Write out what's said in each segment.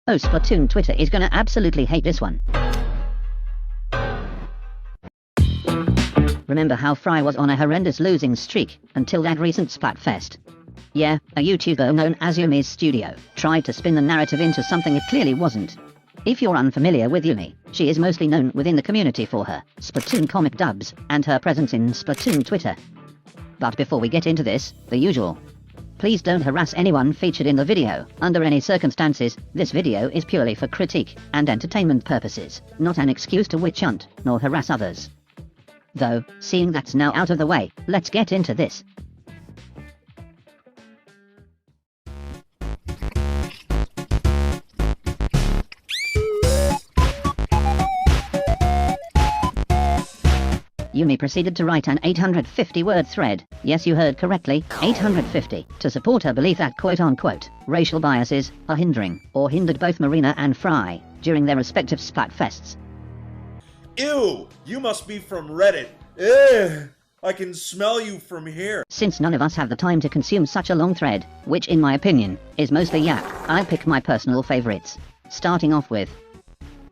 Oh, Splatoon Twitter is gonna absolutely hate this one. Remember how Fry was on a horrendous losing streak until that recent Splatfest? Yeah, a YouTuber known as Yume's Studio tried to spin the narrative into something it clearly wasn't. If you're unfamiliar with Yume, she is mostly known within the community for her Splatoon comic dubs and her presence in Splatoon Twitter. But before we get into this, the usual. Please don't harass anyone featured in the video. Under any circumstances, this video is purely for critique and entertainment purposes, not an excuse to witch hunt, nor harass others. Though, seeing that's now out of the way, let's get into this. Yume proceeded to write an 850-word thread, yes you heard correctly, 850, to support her belief that quote-unquote, racial biases are hindering, or hindered both Marina and Fry, during their respective Splatfests. Ew! You must be from Reddit. Ugh! I can smell you from here. Since none of us have the time to consume such a long thread, which in my opinion, is mostly yap, I'll pick my personal favorites. Starting off with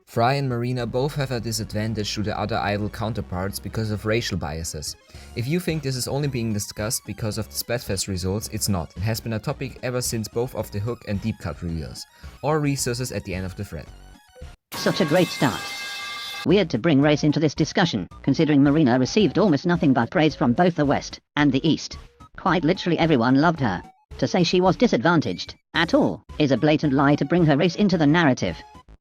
Fry and Marina both have a disadvantage to their other idol counterparts because of racial biases. If you think this is only being discussed because of the Splatfest results, it's not. It has been a topic ever since both of the hook and deep cut reveals. All resources at the end of the thread. Such a great start. Weird to bring race into this discussion, considering Marina received almost nothing but praise from both the West and the East. Quite literally everyone loved her. To say she was disadvantaged, at all, is a blatant lie to bring her race into the narrative.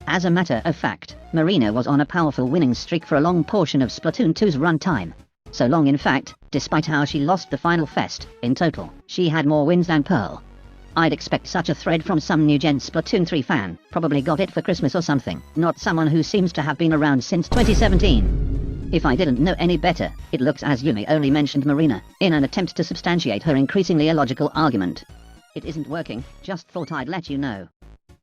As a matter of fact, Marina was on a powerful winning streak for a long portion of Splatoon 2's runtime. So long in fact, despite how she lost the final fest, in total, she had more wins than Pearl. I'd expect such a thread from some new-gen Splatoon 3 fan, probably got it for Christmas or something, not someone who seems to have been around since 2017. If I didn't know any better, it looks as Yume only mentioned Marina, in an attempt to substantiate her increasingly illogical argument. It isn't working, just thought I'd let you know.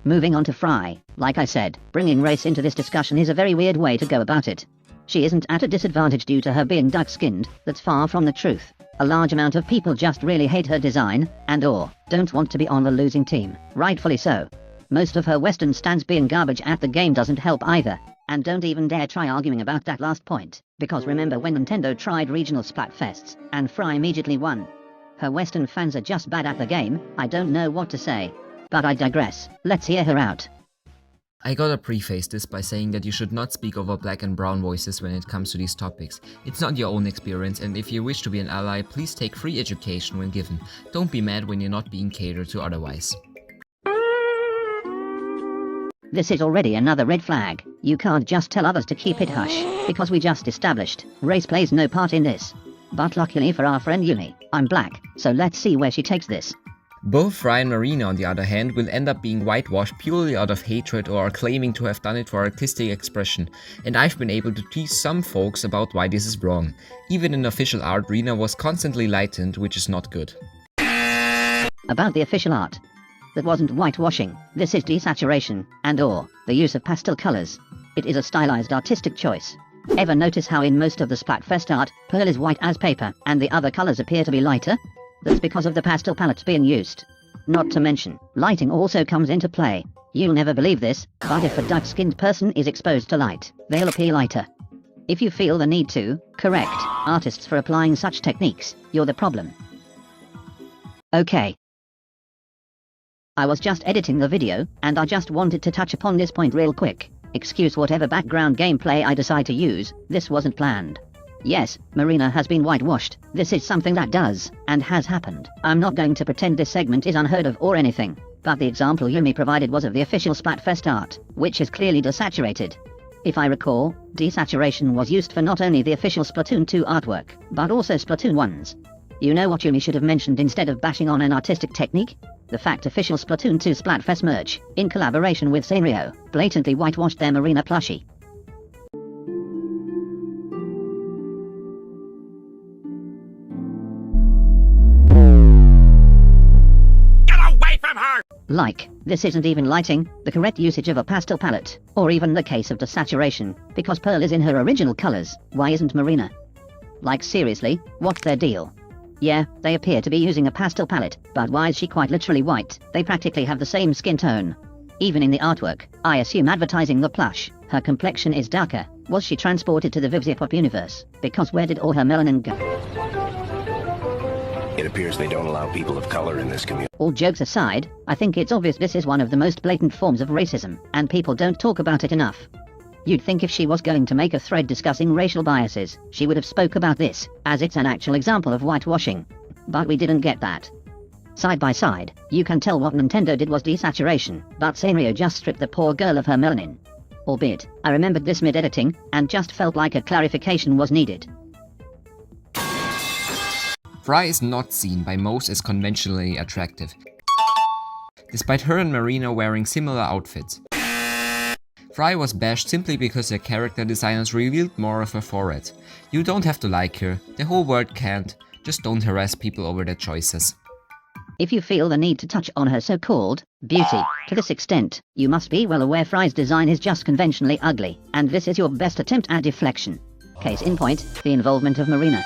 Moving on to Fry, like I said, bringing race into this discussion is a very weird way to go about it. She isn't at a disadvantage due to her being dark-skinned, that's far from the truth. A large amount of people just really hate her design, and/or don't want to be on the losing team, rightfully so. Most of her Western stands being garbage at the game doesn't help either, and don't even dare try arguing about that last point, because remember when Nintendo tried regional Splatfests, and Fry immediately won. Her Western fans are just bad at the game, I don't know what to say. But I digress, let's hear her out. I gotta preface this by saying that you should not speak over black and brown voices when it comes to these topics. It's not your own experience, and if you wish to be an ally, please take free education when given. Don't be mad when you're not being catered to otherwise. This is already another red flag. You can't just tell others to keep it hush, because we just established, race plays no part in this. But luckily for our friend Yume, I'm black, so let's see where she takes this. Both Fry and Marina, on the other hand, will end up being whitewashed purely out of hatred or are claiming to have done it for artistic expression, and I've been able to tease some folks about why this is wrong. Even in official art, Rina was constantly lightened, which is not good. About the official art. That wasn't whitewashing, this is desaturation, and/or the use of pastel colors. It is a stylized artistic choice. Ever notice how in most of the Splatfest art, Pearl is white as paper, and the other colors appear to be lighter? That's because of the pastel palettes being used. Not to mention, lighting also comes into play. You'll never believe this, but if a dark-skinned person is exposed to light, they'll appear lighter. If you feel the need to correct artists for applying such techniques, you're the problem. Okay. I was just editing the video, and I just wanted to touch upon this point real quick. Excuse whatever background gameplay I decide to use, this wasn't planned. Yes, Marina has been whitewashed. This is something that does, and has happened. I'm not going to pretend this segment is unheard of or anything, but the example Yume provided was of the official Splatfest art, which is clearly desaturated. If I recall, desaturation was used for not only the official Splatoon 2 artwork, but also Splatoon 1's. You know what Yume should have mentioned instead of bashing on an artistic technique? The fact official Splatoon 2 Splatfest merch, in collaboration with Sanrio, blatantly whitewashed their Marina plushie. Like, this isn't even lighting, the correct usage of a pastel palette, or even the case of desaturation, because Pearl is in her original colors, why isn't Marina? Like seriously, what's their deal? Yeah, they appear to be using a pastel palette, but why is she quite literally white? They practically have the same skin tone. Even in the artwork, I assume advertising the plush, her complexion is darker. Was she transported to the Vivziepop universe? Because where did all her melanin go? It appears they don't allow people of color in this community. All jokes aside, I think it's obvious this is one of the most blatant forms of racism, and people don't talk about it enough. You'd think if she was going to make a thread discussing racial biases, she would have spoke about this, as it's an actual example of whitewashing. But we didn't get that. Side by side, you can tell what Nintendo did was desaturation, but Sanrio just stripped the poor girl of her melanin. Albeit, I remembered this mid-editing, and just felt like a clarification was needed. Fry is not seen by most as conventionally attractive, despite her and Marina wearing similar outfits. Fry was bashed simply because her character designers revealed more of her forehead. You don't have to like her, the whole world can't, just don't harass people over their choices. If you feel the need to touch on her so-called beauty to this extent, you must be well aware Fry's design is just conventionally ugly, and this is your best attempt at deflection. Case in point, the involvement of Marina.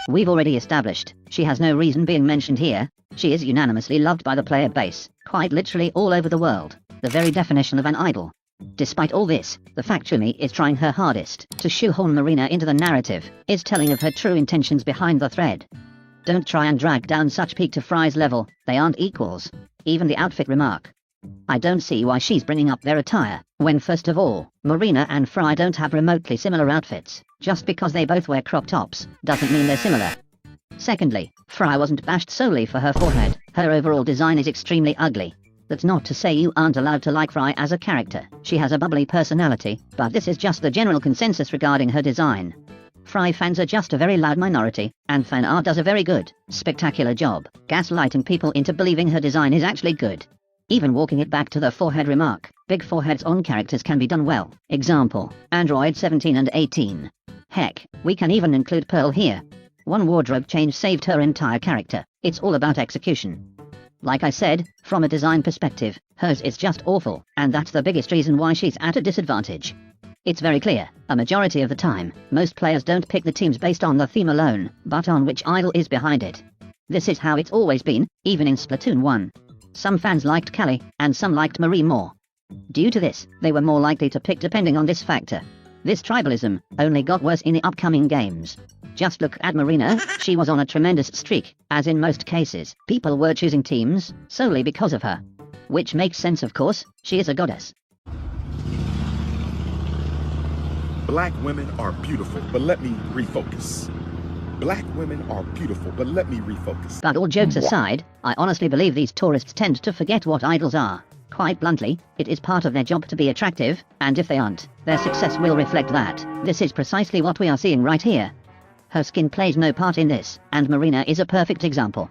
We've already established, she has no reason being mentioned here. She is unanimously loved by the player base, quite literally all over the world, the very definition of an idol. Despite all this, the fact Yume is trying her hardest to shoehorn Marina into the narrative is telling of her true intentions behind the thread. Don't try and drag down such peak to Fry's level, they aren't equals. Even the outfit remark. I don't see why she's bringing up their attire, when first of all, Marina and Fry don't have remotely similar outfits. Just because they both wear crop tops, doesn't mean they're similar. Secondly, Fry wasn't bashed solely for her forehead, her overall design is extremely ugly. That's not to say you aren't allowed to like Fry as a character, she has a bubbly personality, but this is just the general consensus regarding her design. Fry fans are just a very loud minority, and fan art does a very good, spectacular job, gaslighting people into believing her design is actually good. Even walking it back to the forehead remark, big foreheads on characters can be done well. Example, Android 17 and 18. Heck, we can even include Pearl here. One wardrobe change saved her entire character, it's all about execution. Like I said, from a design perspective, hers is just awful, and that's the biggest reason why she's at a disadvantage. It's very clear, a majority of the time, most players don't pick the teams based on the theme alone, but on which idol is behind it. This is how it's always been, even in Splatoon 1. Some fans liked Callie, and some liked Marie more. Due to this, they were more likely to pick depending on this factor. This tribalism only got worse in the upcoming games. Just look at Marina, she was on a tremendous streak, as in most cases, people were choosing teams solely because of her. Which makes sense of course, she is a goddess. Black women are beautiful, but let me refocus. Black women are beautiful, but let me refocus. But all jokes aside, I honestly believe these tourists tend to forget what idols are. Quite bluntly, it is part of their job to be attractive, and if they aren't, their success will reflect that. This is precisely what we are seeing right here. Her skin plays no part in this, and Marina is a perfect example.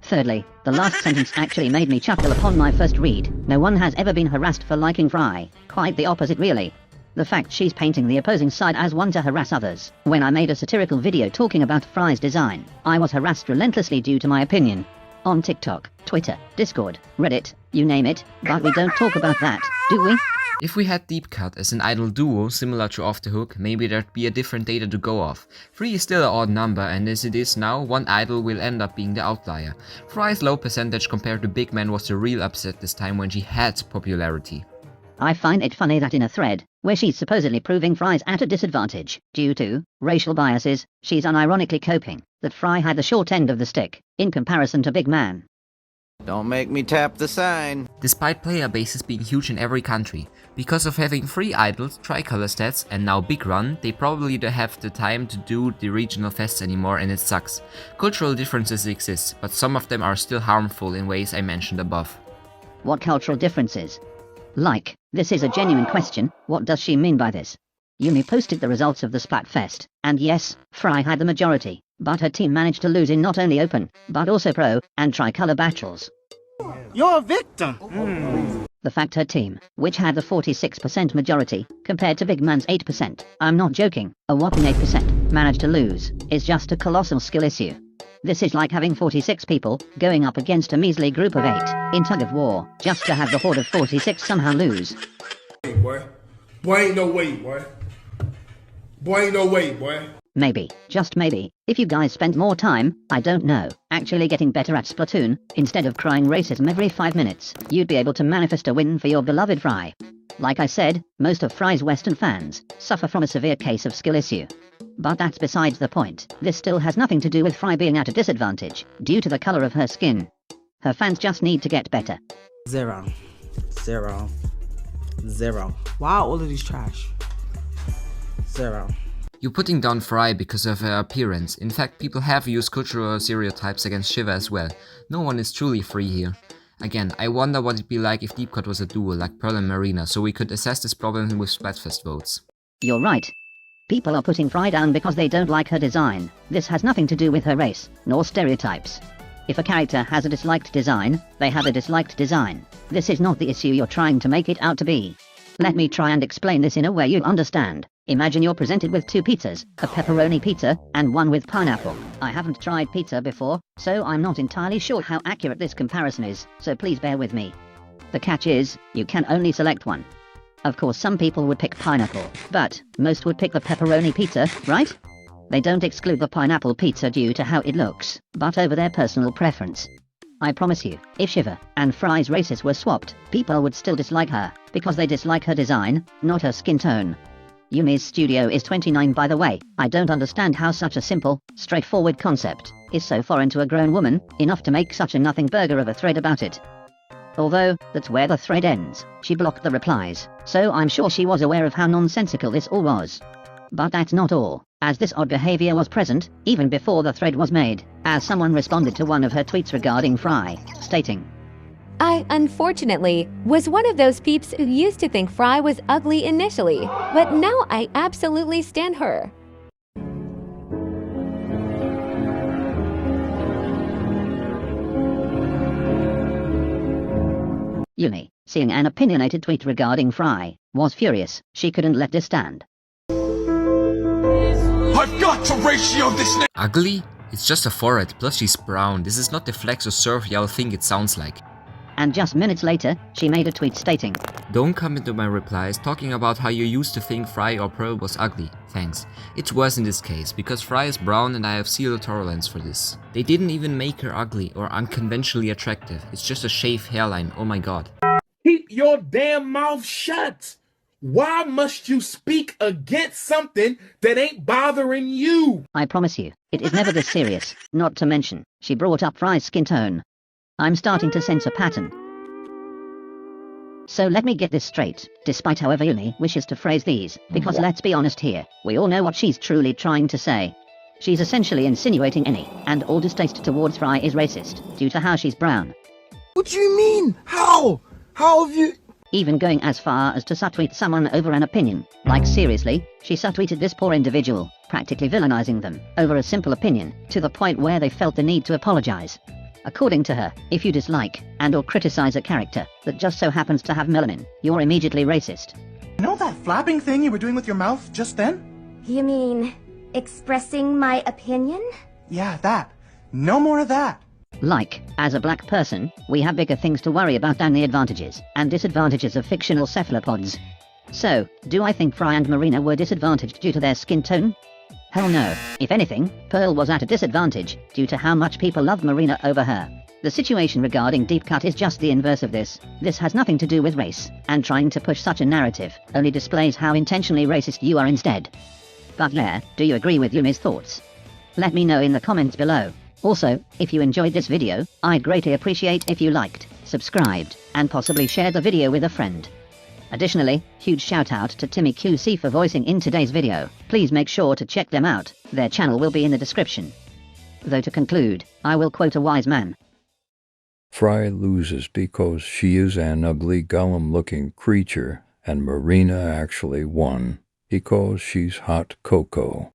Thirdly, the last sentence actually made me chuckle upon my first read. No one has ever been harassed for liking Fry. Quite the opposite really. The fact she's painting the opposing side as one to harass others. When I made a satirical video talking about Fry's design, I was harassed relentlessly due to my opinion. On TikTok, Twitter, Discord, Reddit, you name it, but we don't talk about that, do we? If we had Deep Cut as an idol duo similar to Off the Hook, maybe there'd be a different data to go off. 3 is still an odd number, and as it is now, one idol will end up being the outlier. Fry's low percentage compared to Big Man was the real upset this time when she had popularity. I find it funny that in a thread, where she's supposedly proving Fry's at a disadvantage, due to racial biases, she's unironically coping that Fry had the short end of the stick, in comparison to Big Man. Don't make me tap the sign. Despite player bases being huge in every country, because of having 3 idols, tricolor stats and now Big Run, they probably don't have the time to do the regional fests anymore and it sucks. Cultural differences exist, but some of them are still harmful in ways I mentioned above. What cultural differences? Like, this is a genuine question, what does she mean by this? Yume posted the results of the Splatfest, and yes, Fry had the majority, but her team managed to lose in not only open, but also pro, and tricolor battles. You're a victim! The fact her team, which had the 46% majority, compared to Big Man's 8%, I'm not joking, a whopping 8%, managed to lose, is just a colossal skill issue. This is like having 46 people, going up against a measly group of 8, in tug of war, just to have the horde of 46 somehow lose. Hey, boy. Boy, ain't no way, boy. Boy, ain't no way, boy. Maybe, just maybe, if you guys spent more time, I don't know, actually getting better at Splatoon, instead of crying racism every 5 minutes, you'd be able to manifest a win for your beloved Fry. Like I said, most of Fry's Western fans suffer from a severe case of skill issue. But that's besides the point. This still has nothing to do with Fry being at a disadvantage, due to the color of her skin. Her fans just need to get better. 0. 0. 0. Why all of these trash? 0. You're putting down Fry because of her appearance. In fact, people have used cultural stereotypes against Shiva as well. No one is truly free here. Again, I wonder what it'd be like if Deep Cut was a duo like Pearl and Marina, so we could assess this problem with Splatfest votes. You're right. People are putting Fry down because they don't like her design. This has nothing to do with her race, nor stereotypes. If a character has a disliked design, they have a disliked design. This is not the issue you're trying to make it out to be. Let me try and explain this in a way you'll understand. Imagine you're presented with 2 pizzas, a pepperoni pizza, and one with pineapple. I haven't tried pizza before, so I'm not entirely sure how accurate this comparison is, so please bear with me. The catch is, you can only select one. Of course some people would pick pineapple, but most would pick the pepperoni pizza, right? They don't exclude the pineapple pizza due to how it looks, but over their personal preference. I promise you, if Shiva and Fry's races were swapped, people would still dislike her, because they dislike her design, not her skin tone. Yume's studio is 29 by the way. I don't understand how such a simple, straightforward concept is so foreign to a grown woman, enough to make such a nothing burger of a thread about it. Although, that's where the thread ends. She blocked the replies, so I'm sure she was aware of how nonsensical this all was. But that's not all, as this odd behavior was present, even before the thread was made, as someone responded to one of her tweets regarding Fry, stating, I, unfortunately, was one of those peeps who used to think Fry was ugly initially, but now I absolutely stan her. Yume, seeing an opinionated tweet regarding Fry, was furious. She couldn't let this stand. I've got to ratio this. Ugly? It's just a forehead, plus she's brown. This is not the flex or surf y'all think it sounds like. And just minutes later, she made a tweet stating, Don't come into my replies talking about how you used to think Fry or Pearl was ugly. Thanks. It's worse in this case, because Fry is brown and I have zero tolerance for this. They didn't even make her ugly or unconventionally attractive. It's just a shaved hairline, oh my god. Keep your damn mouth shut. Why must you speak against something that ain't bothering you? I promise you, it is never this serious. Not to mention, she brought up Fry's skin tone. I'm starting to sense a pattern. So let me get this straight, despite however Yume wishes to phrase these, because let's be honest here, we all know what she's truly trying to say. She's essentially insinuating any and all distaste towards Fry is racist, due to how she's brown. What do you mean? How? How have you... Even going as far as to subtweet someone over an opinion. Like seriously, she subtweeted this poor individual, practically villainizing them, over a simple opinion, to the point where they felt the need to apologize. According to her, if you dislike and or criticize a character that just so happens to have melanin, you're immediately racist. You know that flapping thing you were doing with your mouth just then? You mean expressing my opinion? Yeah, that. No more of that. Like, as a black person, we have bigger things to worry about than the advantages and disadvantages of fictional cephalopods. So, do I think Fry and Marina were disadvantaged due to their skin tone? Hell no. If anything, Pearl was at a disadvantage due to how much people loved Marina over her. The situation regarding Deep Cut is just the inverse of this. This has nothing to do with race, and trying to push such a narrative only displays how intentionally racist you are instead. But there, do you agree with Yume's thoughts? Let me know in the comments below. Also, if you enjoyed this video, I'd greatly appreciate if you liked, subscribed, and possibly shared the video with a friend. Additionally, huge shout out to Timmy QC for voicing in today's video. Please make sure to check them out, their channel will be in the description. Though to conclude, I will quote a wise man. Fry loses because she is an ugly golem-looking creature, and Marina actually won because she's hot cocoa.